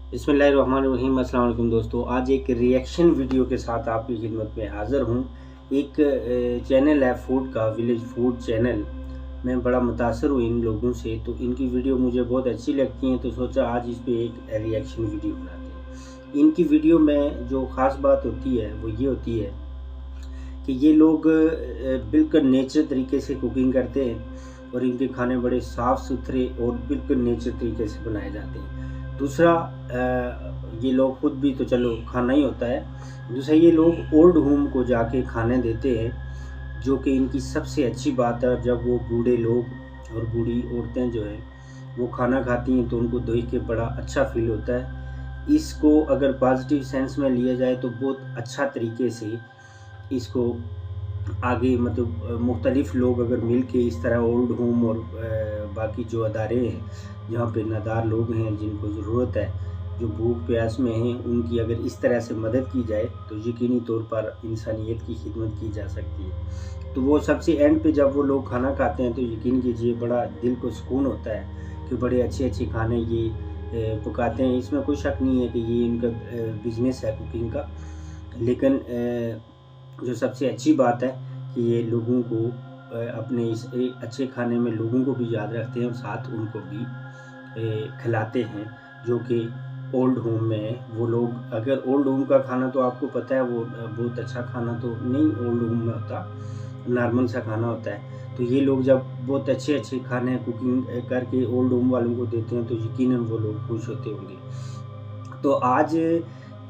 बिस्मिल्लाहिर्रहमानिर्रहीम। अस्सलाम वालेकुम दोस्तों, आज एक रिएक्शन वीडियो के साथ आपकी खिदमत में हाज़िर हूँ। एक चैनल है फूड का, विलेज फूड चैनल। मैं बड़ा मुतासर हूँ इन लोगों से, तो इनकी वीडियो मुझे बहुत अच्छी लगती हैं, तो सोचा आज इस पे एक रिएक्शन वीडियो बनाते हैं। इनकी वीडियो में जो ख़ास बात होती है वो ये होती है कि ये लोग बिल्कुल नेचर तरीके से कुकिंग करते हैं और इनके खाने बड़े साफ़ सुथरे और बिल्कुल नेचर तरीके से बनाए जाते हैं। दूसरा, ये लोग खुद भी तो चलो खाना ही होता है। दूसरा, ये लोग ओल्ड होम को जाके खाने देते हैं, जो कि इनकी सबसे अच्छी बात है। जब वो बूढ़े लोग और बूढ़ी औरतें जो हैं वो खाना खाती हैं तो उनको देख के बड़ा अच्छा फ़ील होता है। इसको अगर पॉजिटिव सेंस में लिया जाए तो बहुत अच्छा तरीके से इसको आगे मतलब मुख्तलिफ़ लोग अगर मिल के इस तरह ओल्ड होम और बाकी जो अदारे हैं जहाँ पे नादार लोग हैं जिनको ज़रूरत है, जो भूख प्यास में हैं, उनकी अगर इस तरह से मदद की जाए तो यकीनी तौर पर इंसानियत की खिदमत की जा सकती है। तो वो सबसे एंड पे जब वो लोग खाना खाते हैं तो यकीन कीजिए बड़ा दिल को सुकून होता है कि बड़े अच्छे खाने ये पकाते हैं। इसमें कोई शक नहीं है कि ये इनका बिज़नेस है कुकिंग का। लेकिन जो सबसे अच्छी बात है कि ये लोगों को अपने इस एक अच्छे खाने में लोगों को भी याद रखते हैं और साथ उनको भी खिलाते हैं, जो कि ओल्ड होम में है। वो लोग अगर ओल्ड होम का खाना तो आपको पता है वो बहुत अच्छा खाना तो नहीं ओल्ड होम में होता, नॉर्मल सा खाना होता है। तो ये लोग जब बहुत अच्छे खाने कुकिंग करके ओल्ड होम वालों को देते हैं तो यकीनन वो लोग खुश होते होंगे। तो आज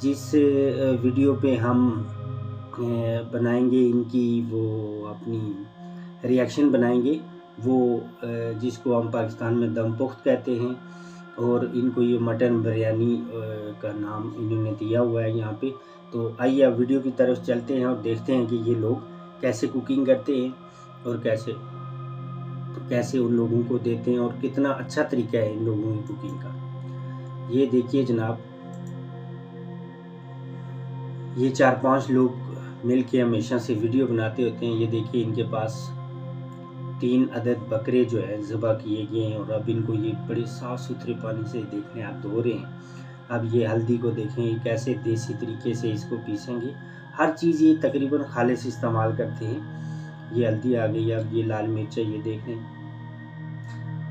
जिस वीडियो पे हम बनाएंगे इनकी वो अपनी रिएक्शन बनाएंगे, वो जिसको हम पाकिस्तान में दम पुख्त कहते हैं और इनको ये मटन बिरयानी का नाम इन्होंने दिया हुआ है यहाँ पे। तो आइए अब वीडियो की तरफ चलते हैं और देखते हैं कि ये लोग कैसे कुकिंग करते हैं और कैसे उन लोगों को देते हैं और कितना अच्छा तरीका है इन लोगों की कुकिंग का। ये देखिए जनाब, ये 4-5 लोग मिल के हमेशा से वीडियो बनाते होते हैं। ये देखिए इनके पास 3 अदद बकरे जो है ज़बह किए गए हैं और अब इनको ये बड़े साफ़ सुथरे पानी से देखें आप धो रहे हैं। अब ये हल्दी को देखें, ये कैसे देसी तरीके से इसको पीसेंगे। हर चीज़ ये तकरीबन खालिस इस्तेमाल करते हैं। ये हल्दी आ गई, अब ये लाल मिर्च है, ये देख लें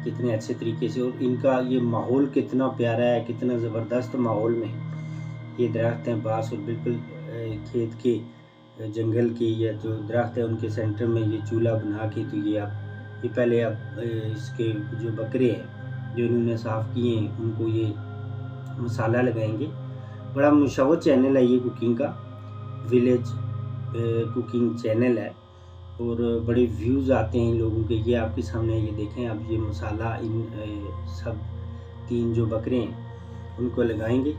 कितने अच्छे तरीके से। और इनका ये माहौल कितना प्यारा है, कितना ज़बरदस्त माहौल में ये दरख्त हैं पास और बिल्कुल खेत के जंगल के या जो दरख्त है उनके सेंटर में ये चूल्हा बना के तो ये पहले अब इसके जो बकरे हैं जो इन्होंने साफ़ किए हैं उनको ये मसाला लगाएंगे। बड़ा मशहूर चैनल है ये कुकिंग का, विलेज कुकिंग चैनल है और बड़े व्यूज़ आते हैं इन लोगों के। ये आपके सामने ये देखें, अब ये मसाला इन सब 3 जो बकरे हैं उनको लगाएंगे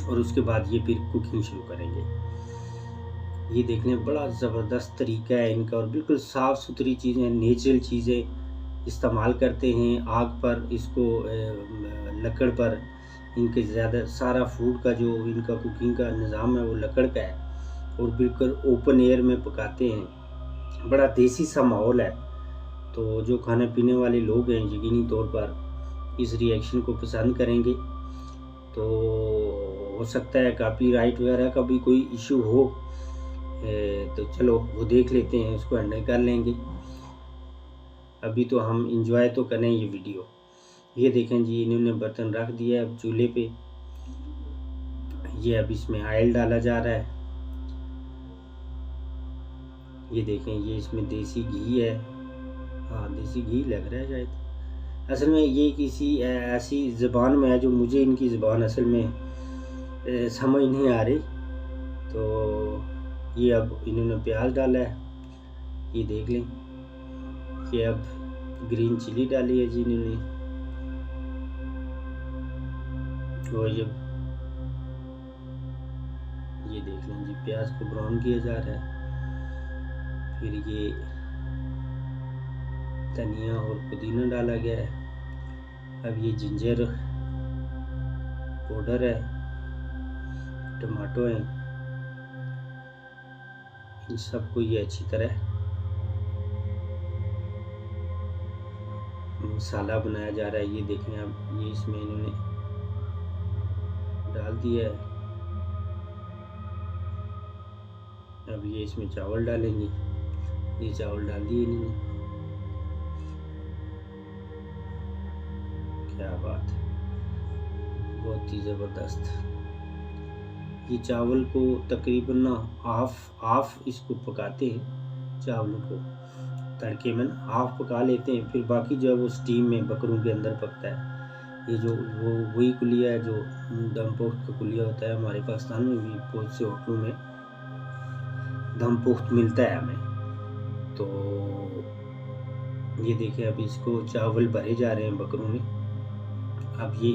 और उसके बाद ये फिर कुकिंग शुरू करेंगे। ये देखने बड़ा ज़बरदस्त तरीका है इनका और बिल्कुल साफ़ सुथरी चीज़ें, नेचुरल चीज़ें इस्तेमाल करते हैं। आग पर इसको लकड़ पर इनके ज़्यादा सारा फूड का जो इनका कुकिंग का निज़ाम है वो लकड़ का है और बिल्कुल ओपन एयर में पकाते हैं। बड़ा देसी सा माहौल है। तो जो खाने पीने वाले लोग हैं यकीनी तौर पर इस रिएक्शन को पसंद करेंगे। तो हो सकता है कॉपीराइट वगैरह का भी कोई इशू हो, तो चलो वो देख लेते हैं, उसको हैंडल कर लेंगे। अभी तो हम इंजॉय तो करें ये वीडियो। ये देखें जी, इन्होंने बर्तन रख दिया है अब चूल्हे पे। ये अब इसमें ऑयल डाला जा रहा है। ये देखें, ये इसमें देसी घी है। हाँ, देसी घी लग रहा है शायद। असल में ये किसी ऐसी ज़बान में है जो मुझे इनकी ज़बान असल में समझ नहीं आ रही। तो ये अब इन्होंने प्याज डाला है, ये देख लें। ये अब ग्रीन चिली डाली है जी इन्होंने और ये देख लें जी, प्याज को ब्राउन किया जा रहा है। फिर ये धनिया और पुदीना डाला गया है। अब ये जिंजर पाउडर है, टमाटो है, इन सबको ये अच्छी तरह मसाला बनाया जा रहा है। ये देखें अब ये इसमें इन्होंने डाल दिया है। अब ये इसमें चावल डालेंगे। ये चावल डाल दिए इन्होंने। क्या बात है, बहुत ही ज़बरदस्त। ये चावल को तकरीबन ना हाफ इसको पकाते हैं। चावलों को तड़के में हाफ पका लेते हैं, फिर बाकी जो है वो स्टीम में बकरों के अंदर पकता है। ये जो वो वही कुलिया है जो दम पोख्त का कुलिया होता है। हमारे पाकिस्तान में भी बहुत से होटलों में दम पोख्त मिलता है हमें। तो ये देखिए, अब इसको चावल भरे जा रहे हैं बकरों में। अब ये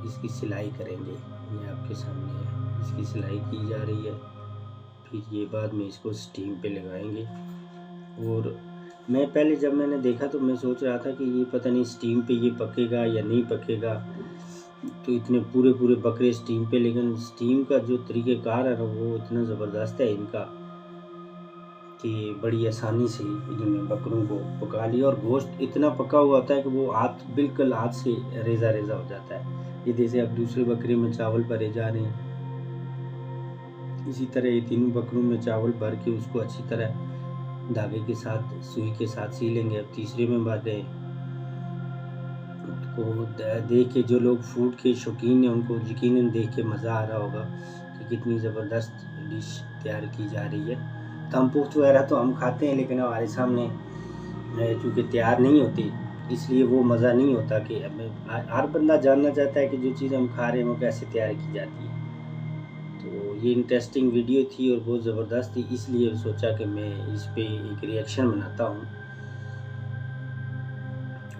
इसकी सिलाई करेंगे। ये आपके सामने है, इसकी सिलाई की जा रही है। फिर ये बाद में इसको स्टीम पे लगाएंगे। और मैं पहले जब मैंने देखा तो मैं सोच रहा था कि ये पता नहीं स्टीम पे ये पकेगा या नहीं पकेगा, तो इतने पूरे बकरे स्टीम पे। लेकिन स्टीम का जो तरीक़ेकार है ना वो इतना ज़बरदस्त है इनका कि बड़ी आसानी से इन्होंने बकरों को पका लिया। और गोश्त इतना पका हुआ होता है कि वो बिल्कुल हाथ से रेजा हो जाता है। ये जैसे अब दूसरे बकरे में चावल भरे जा रहे हैं, इसी तरह ये तीनों बकरों में चावल भर के उसको अच्छी तरह धागे के साथ सुई के साथ सी लेंगे। अब तीसरे में भर रहे हैं। को देख के जो लोग फूड के शौकीन हैं उनको यकीनन देख के मज़ा आ रहा होगा कि कितनी ज़बरदस्त डिश तैयार की जा रही है। दम पोख्त वगैरह तो हम खाते हैं, लेकिन हमारे सामने चूँकि तैयार नहीं होती, इसलिए वो मज़ा नहीं होता कि हर बंदा जानना चाहता है कि जो चीज़ हम खा रहे हैं वो कैसे तैयार की जाती है। तो ये इंटरेस्टिंग वीडियो थी और बहुत ज़बरदस्त थी, इसलिए सोचा कि मैं इस पे एक रिएक्शन बनाता हूँ।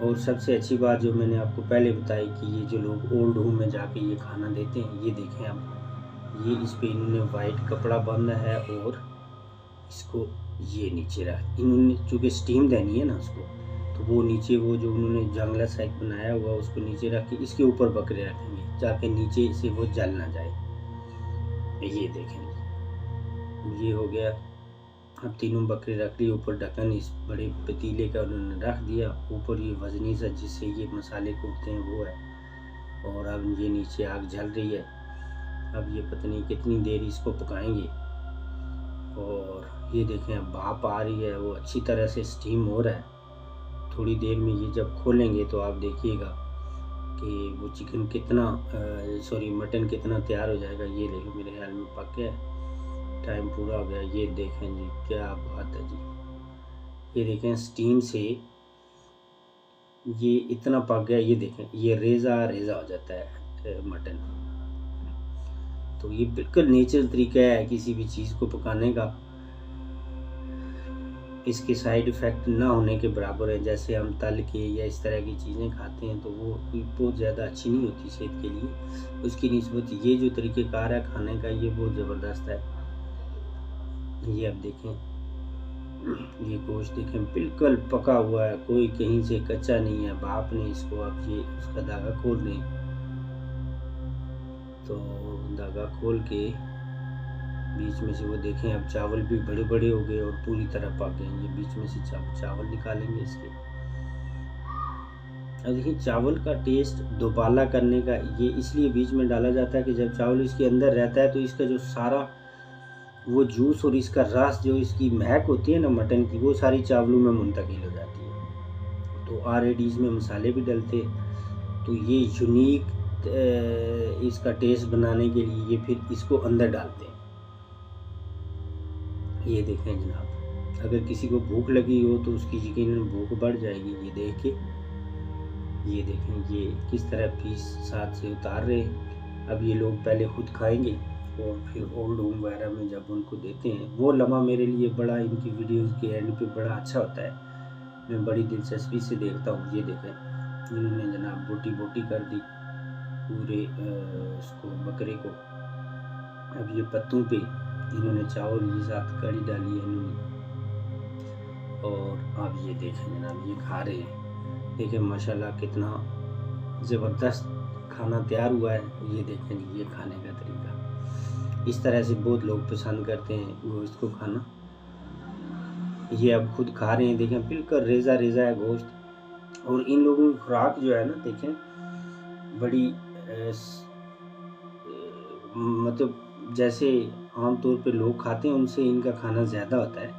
और सबसे अच्छी बात जो मैंने आपको पहले बताई कि ये जो लोग ओल्ड होम में जाके ये खाना देते हैं, ये देखें आप, ये इस पे इन्होंने वाइट कपड़ा बांधा है और इसको ये नीचे रख, इन्होंने चूँकि स्टीम देनी है ना उसको, तो वो नीचे वो जो उन्होंने जंगला साइड बनाया हुआ उसको नीचे रख के इसके ऊपर बकरे रखेंगे जाके नीचे से वो जल ना जाए। ये देखें, ये हो गया। अब तीनों बकरे रख लिए, ऊपर ढक्कन इस बड़े पतीले का उन्होंने रख दिया, ऊपर ये वजनी सा जिससे ये मसाले कूटते हैं वो है। और अब ये नीचे आग जल रही है। अब ये पता नहीं कितनी देर इसको पकाएंगे। और ये देखें, अब भाप आ रही है, वो अच्छी तरह से स्टीम हो रहा है। थोड़ी देर में ये जब खोलेंगे तो आप देखिएगा कि वो चिकन कितना मटन कितना तैयार हो जाएगा। ये देखें, मेरे ख्याल में पक गया, टाइम पूरा हो गया। ये देखें जी, क्या बात है जी। ये देखें, स्टीम से ये इतना पक गया। ये देखें, ये रेजा हो जाता है मटन। तो ये बिल्कुल नेचुरल तरीका है किसी भी चीज़ को पकाने का। इसके साइड इफ़ेक्ट ना होने के बराबर है। जैसे हम तल के या इस तरह की चीज़ें खाते हैं तो वो बहुत ज़्यादा अच्छी नहीं होती सेहत के लिए। उसकी निस्बत ये जो तरीक़ेकार है खाने का, ये बहुत ज़बरदस्त है। ये अब देखें, ये गोश्त देखें बिल्कुल पका हुआ है, कोई कहीं से कच्चा नहीं है। भाप ने इसको, अब ये उसका धागा खोल दें तो धागा खोल के बीच में से वो देखें, अब चावल भी बड़े बड़े हो गए और पूरी तरह पक गए। ये बीच में से चावल निकालेंगे इसके। अब देखिए, चावल का टेस्ट दोबाला करने का ये इसलिए बीच में डाला जाता है कि जब चावल इसके अंदर रहता है तो इसका जो सारा वो जूस और इसका रस, जो इसकी महक होती है ना मटन की, वो सारी चावलों में मुंतकिल हो जाती है। तो ऑलरेडी इसमें मसाले भी डलते, तो ये यूनिक इसका टेस्ट बनाने के लिए ये फिर इसको अंदर डालते हैं। ये देखें जनाब, अगर किसी को भूख लगी हो तो उसकी यकीनन भूख बढ़ जाएगी। ये देख के, ये देखें ये किस तरह पीस साथ से उतार रहे हैं। अब ये लोग पहले खुद खाएंगे और फिर ओल्ड होम वगैरह में जब उनको देते हैं, वो लम्हा मेरे लिए बड़ा, इनकी वीडियोस के एंड पे बड़ा अच्छा होता है। मैं बड़ी दिलचस्पी से देखता हूँ। ये देखें, इन्होंने जनाब बोटी कर दी पूरे उसको बकरे को। अब ये पत्तों पे इन्होंने चावल के साथ कड़ी डाली है इन्होंने। और अब ये देखें जनाब, ये खा रहे हैं। देखें माशाल्लाह कितना ज़बरदस्त खाना तैयार हुआ है। ये देखें, ये खाने का तरीका इस तरह से बहुत लोग पसंद करते हैं गोश्त को खाना। ये अब खुद खा रहे हैं। देखें बिल्कुल रेजा है गोश्त। और इन लोगों की खुराक जो है ना, देखें बड़ी मतलब जैसे आमतौर पे लोग खाते हैं उनसे इनका खाना ज़्यादा होता है।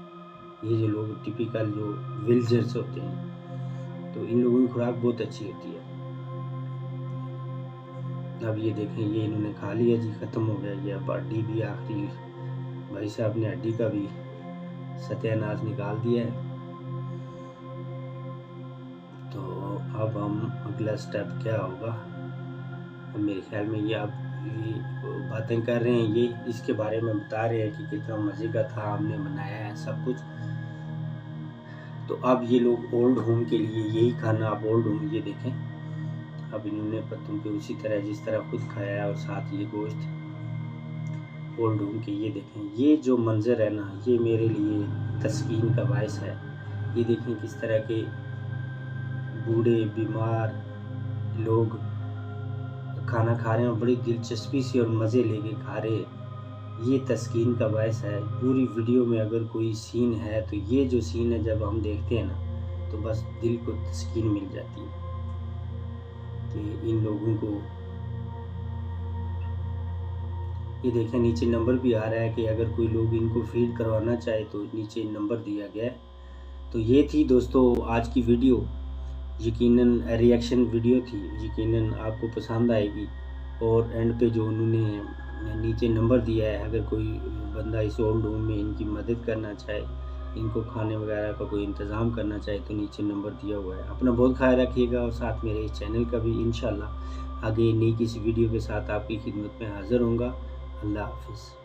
ये जो लोग टिपिकल जो विलेजर्स होते हैं तो इन लोगों की खुराक बहुत अच्छी होती है। अब ये देखें, ये इन्होंने खा लिया जी, ख़त्म हो गया। ये अब हड्डी भी आखिरी भाई साहब ने हड्डी का भी सत्यानाश निकाल दिया है। तो अब हम अगला स्टेप क्या होगा, मेरे ख्याल में ये आप ये बातें कर रहे हैं, ये इसके बारे में बता रहे हैं कि कितना मज़े का था, हमने बनाया है सब कुछ। तो अब ये लोग ओल्ड होम के लिए यही खाना, आप ओल्ड होम ये देखें, अब इन्होंने पत्तों पे उसी तरह जिस तरह खुद खाया है और साथ ये गोश्त ओल्ड होम के ये देखें। ये जो मंज़र है ना, ये मेरे लिए तस्कीन का बायस है। ये देखें किस तरह के बूढ़े बीमार लोग खाना खा रहे हैं, बड़ी दिलचस्पी से और मज़े लेके खा रहे हैं। ये तस्कीन का बायस है। पूरी वीडियो में अगर कोई सीन है तो ये जो सीन है, जब हम देखते हैं ना तो बस दिल को तस्कीन मिल जाती है कि इन लोगों को। ये देखें नीचे नंबर भी आ रहा है कि अगर कोई लोग इनको फीड करवाना चाहे तो नीचे नंबर दिया गया है। तो ये थी दोस्तों आज की वीडियो, यकीनन रिएक्शन वीडियो थी, यकीनन आपको पसंद आएगी। और एंड पे जो उन्होंने नीचे नंबर दिया है, अगर कोई बंदा इस ओल्ड होम में इनकी मदद करना चाहे, इनको खाने वगैरह का कोई इंतज़ाम करना चाहे तो नीचे नंबर दिया हुआ है। अपना बहुत ख्याल रखिएगा और साथ मेरे इस चैनल का भी। इंशाल्लाह आगे नई किसी वीडियो के साथ आपकी खिदमत में हाज़िर होऊंगा। अल्लाह हाफ़िज़।